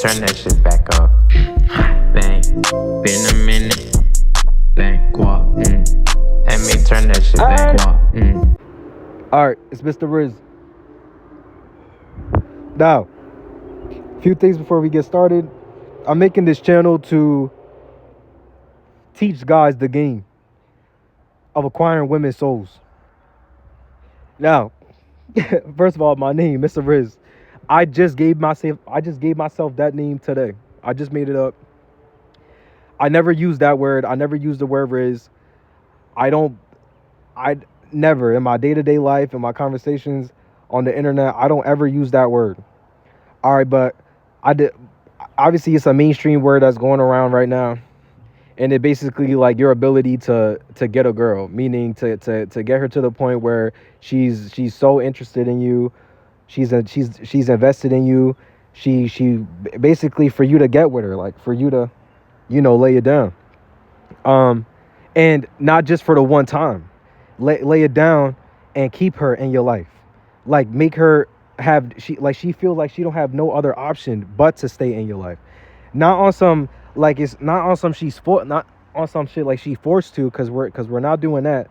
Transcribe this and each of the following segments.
turn that shit back up. Bang, been a minute. Bang, guap. Let me turn that shit back up. Alright, it's Mr. Riz. Now, a few things before we get started. I'm making this channel to teach guys the game of acquiring women's souls. Now, first of all, my name, Mr. Riz. I just gave myself that name today. I just made it up. I never used that word. I never used the word Riz. I never in my day-to-day life, in my conversations on the internet, I don't ever use that word. All right, but I did. Obviously, it's a mainstream word that's going around right now, and it basically like your ability to get a girl, meaning to get her to the point where she's so interested in you, she's invested in you, she basically for you to get with her, like for you to, lay it down, and not just for the one time, lay it down and keep her in your life, like make her she feels like she don't have no other option but to stay in your life. Not on some like it's not on some not on some shit like she forced to, because we're not doing that,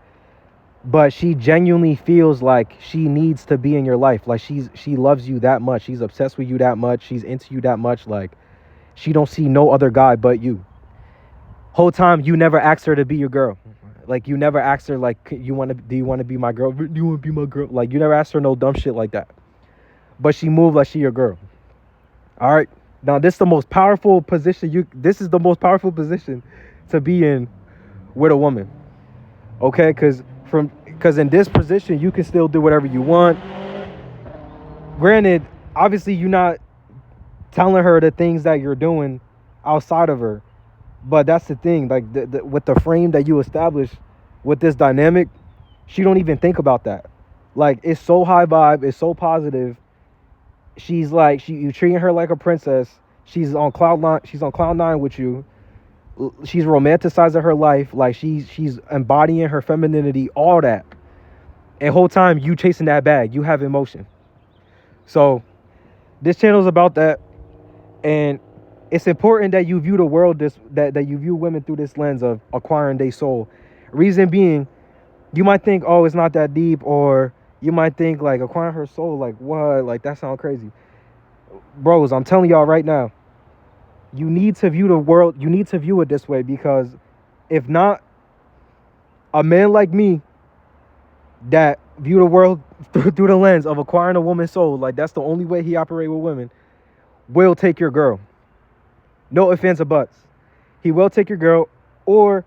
but she genuinely feels like she needs to be in your life, like she loves you that much, she's obsessed with you that much, she's into you that much, like she don't see no other guy but you. Whole time you never asked her to be your girl. Like you never asked her like, do you want to be my girl? Do you want to be my girl? Like you never asked her no dumb shit like that. But she moved like she your girl. All right. Now this is the most powerful position this is the most powerful position to be in with a woman. Okay? Cause in this position you can still do whatever you want. Granted, obviously you're not telling her the things that you're doing outside of her. But that's the thing, like with the frame that you establish with this dynamic, she don't even think about that. Like it's so high vibe, it's so positive. She's like you treating her like a princess. She's on cloud nine with you. She's romanticizing her life, like she's embodying her femininity, all that. And whole time you chasing that bag, you have emotion. So this channel is about that, and it's important that you view the world that you view women through this lens of acquiring their soul. Reason being, you might think, oh, it's not that deep, or you might think like acquiring her soul, like what? Like that sounds crazy. Bros, I'm telling y'all right now, you need to view the world, you need to view it this way, because if not, a man like me that view the world through the lens of acquiring a woman's soul, like that's the only way he operate with women, will take your girl. No ifs, ands, or buts. He will take your girl, or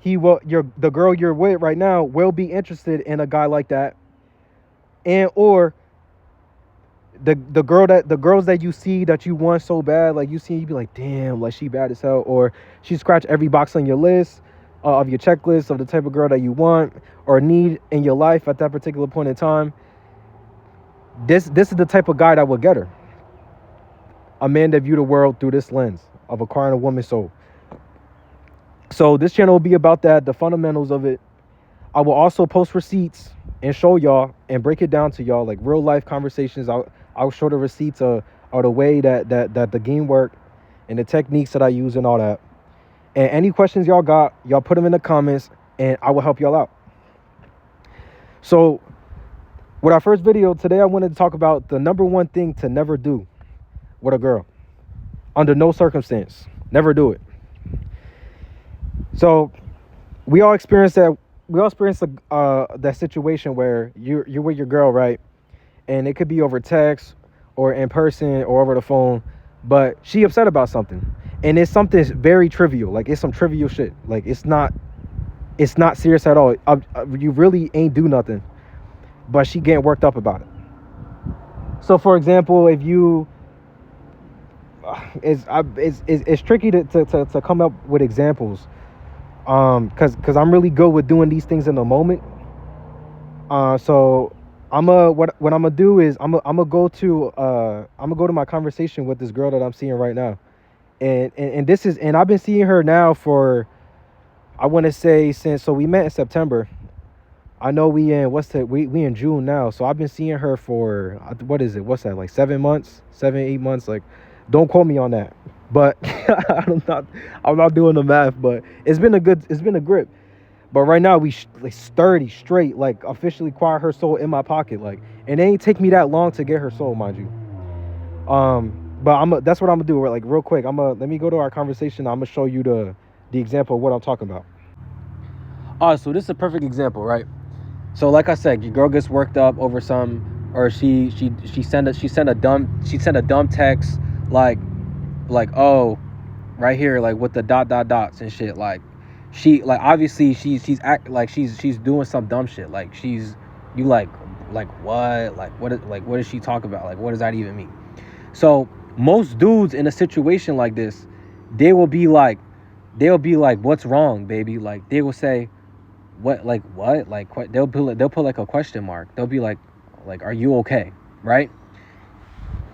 the girl you're with right now will be interested in a guy like that, and or the girls that you see that you want so bad, like you be like, damn, like she bad as hell, or she scratch every box on your list, of your checklist of the type of girl that you want or need in your life at that particular point in time. This is the type of guy that will get her. A man that view the world through this lens of acquiring a woman's soul. So this channel will be about that, the fundamentals of it. I will also post receipts and show y'all and break it down to y'all, like real life conversations. I'll show the receipts of the way that the game work and the techniques that I use and all that. And any questions y'all got, y'all put them in the comments and I will help y'all out. So with our first video today, I wanted to talk about the number one thing to never do with a girl. Under no circumstance. Never do it. So we all experience that. We all experience that situation where you're with your girl, right? And it could be over text or in person or over the phone, but she upset about something. And it's something very trivial. Like it's some trivial shit. Like it's not serious at all. You really ain't do nothing, but she getting worked up about it. So for example, if you it's tricky to come up with examples, because I'm really good with doing these things in the moment. So what I'm gonna do is I'm gonna go to my conversation with this girl that I'm seeing right now, and I've been seeing her now for, I want to say, since, so we met in September. I know we in June now, so I've been seeing her for, what's that, like 7 months, 8 months. Like Don't quote me on that. But I'm not doing the math, but it's been a grip. But right now we like sturdy, straight, like officially acquire her soul in my pocket, like, and it ain't take me that long to get her soul, mind you. But that's what I'm gonna do. Like real quick, let me go to our conversation. I'm gonna show you the example of what I'm talking about. So this is a perfect example, right? So like I said, your girl gets worked up over or she sent a dumb text like oh, right here, like with the dots and shit, like she like obviously she's act like she's doing some dumb shit, like you like what, like what does she talk about, like what does that even mean? So most dudes in a situation like this, they will be like what's wrong, baby? Like they will say what, like they'll put like a question mark. They'll be like are you okay, right?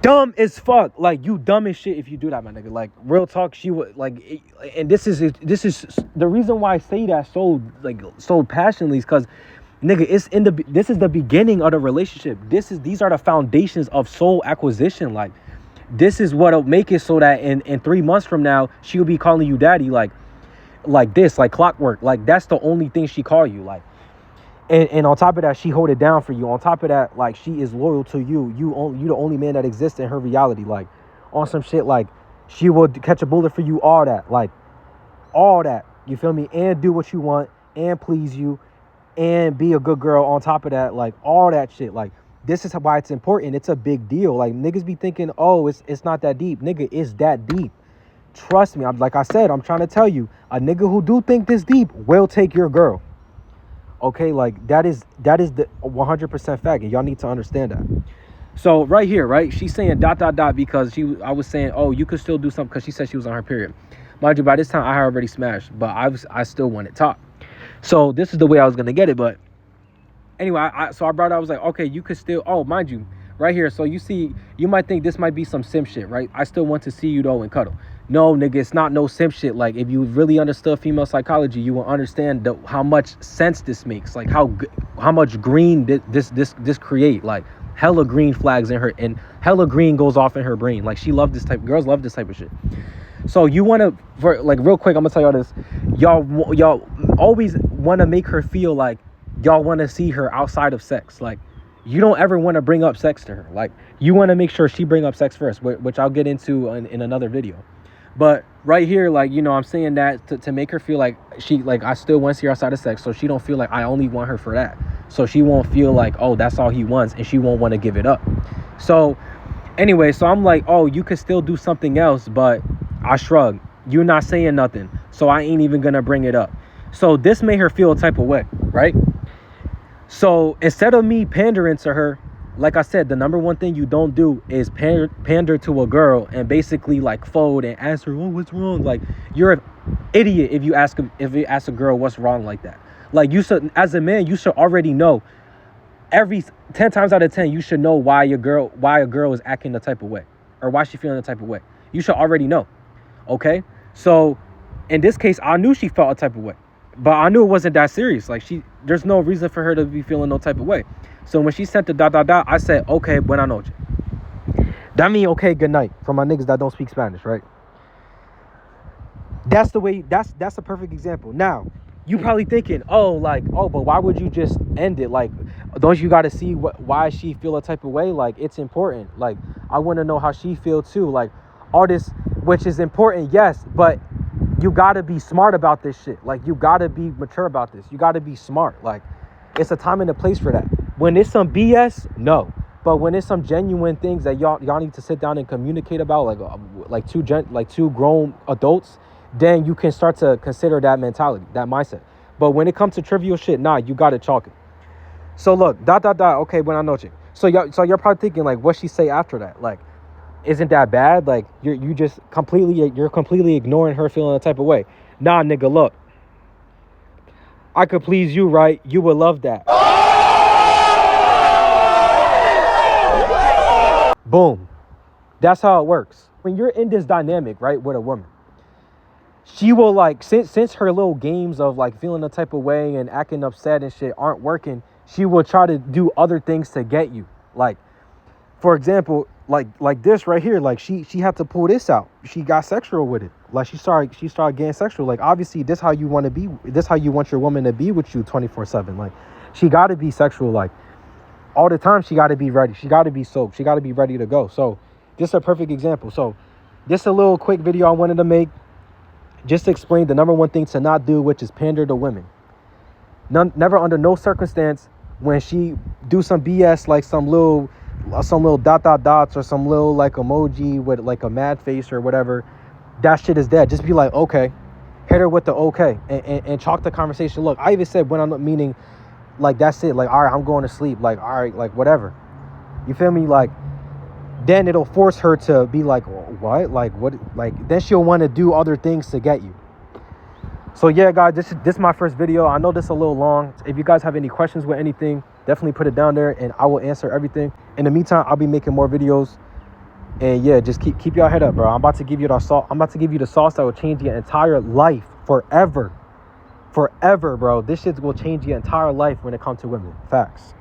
Dumb as fuck. Like, you dumb as shit if you do that, my nigga. Like, real talk, she would like, and this is the reason why I say that so passionately is because, nigga, this is the beginning of the relationship. These are the foundations of soul acquisition. Like, this is what'll make it so that in 3 months from now she'll be calling you daddy, like this, like clockwork. Like, that's the only thing she call you, like. And on top of that, she hold it down for you. On top of that, like, she is loyal to you. You the only man that exists in her reality. Like, on some shit, like, she will catch a bullet for you, all that. Like, all that. You feel me? And do what you want, and please you, and be a good girl on top of that. Like, all that shit. Like, this is why it's important. It's a big deal. Like, niggas be thinking, oh, it's not that deep. Nigga, it's that deep. Trust me. Like I said, I'm trying to tell you, a nigga who do think this deep will take your girl. Okay, like that is the 100% fact, and y'all need to understand that. So right here, right, she's saying ... because I was saying, oh, you could still do something because she said she was on her period. Mind you, by this time I had already smashed, but I still wanted top. So this is the way I was gonna get it. But anyway, I brought it. I was like, okay, you could still. Oh, mind you, right here. So you see, you might think this might be some simp shit, right? I still want to see you though and cuddle. No, nigga, it's not no simp shit. Like, if you really understood female psychology, you will understand how much sense this makes. Like, how much green this create. Like, hella green flags in her, and hella green goes off in her brain. Like, girls love this type of shit. So you want to, like, real quick, I'm gonna tell y'all this. Y'all always want to make her feel like y'all want to see her outside of sex. Like, you don't ever want to bring up sex to her. Like, you want to make sure she bring up sex first, which I'll get into in another video. But right here, like, you know, I'm saying that to make her feel like I still want to see her outside of sex, so she don't feel like I only want her for that. So she won't feel like, oh, that's all he wants, and she won't want to give it up. So anyway, so I'm like, oh, you could still do something else, but I shrug. You're not saying nothing, so I ain't even gonna bring it up. So this made her feel a type of way, right? So instead of me pandering to her, like I said, the number one thing you don't do is pander to a girl and basically like fold and ask her, oh, what's wrong? Like, you're an idiot if you ask a girl what's wrong like that. Like, you should, as a man, you should already know. Every 10 times out of 10, you should know why a girl is acting the type of way, or why she feeling the type of way. You should already know. Okay? So in this case, I knew she felt a type of way, but I knew it wasn't that serious. Like, there's no reason for her to be feeling no type of way. So when she sent the ... I said, okay, buena noche. That mean, okay, good night, for my niggas that don't speak Spanish, right? That's the way, that's a perfect example. Now, you probably thinking, but why would you just end it? Like, don't you got to see why she feel a type of way? Like, it's important. Like, I want to know how she feel too. Like, all this, which is important, yes, but you got to be smart about this shit. Like, you got to be mature about this. You got to be smart. Like, it's a time and a place for that. When it's some BS, no. But when it's some genuine things that y'all need to sit down and communicate about, like two grown adults, then you can start to consider that mentality, that mindset. But when it comes to trivial shit, nah, you got to chalk it. So look, ... okay, buena noche. So you're probably thinking, like, what she say after that? Like, isn't that bad? Like, you're completely ignoring her feeling a type of way. Nah, nigga, look. I could please you, right? You would love that. Boom. That's how it works. When you're in this dynamic, right, with a woman, she will, like, since her little games of, like, feeling a type of way and acting upset and shit aren't working, she will try to do other things to get you. Like, for example, like this right here, like she had to pull this out. She got sexual with it. Like she started getting sexual. Like obviously this how you want to be. This how you want your woman to be with you 24/7. Like she got to be sexual. Like all the time she got to be ready. She got to be soaked. She got to be ready to go. So this is a perfect example. So this is a little quick video I wanted to make just to explain the number one thing to not do, which is pander to women. Never under no circumstance when she do some BS like some little dots or some little like emoji with like a mad face or whatever, that shit is dead. Just be like, okay, hit her with the okay and chalk the conversation. Look, I even said when I'm meaning like that's it, like all right, I'm going to sleep, like all right, like whatever, you feel me? Like then it'll force her to be like, what, like what, like then she'll want to do other things to get you. So yeah, guys, this is my first video. I know this is a little long. If you guys have any questions with anything, definitely put it down there and I will answer everything. In the meantime, I'll be making more videos. And yeah, just keep your head up, bro. I'm about to give you the sauce. I'm about to give you the sauce that will change your entire life forever. Forever, bro. This shit will change your entire life when it comes to women. Facts.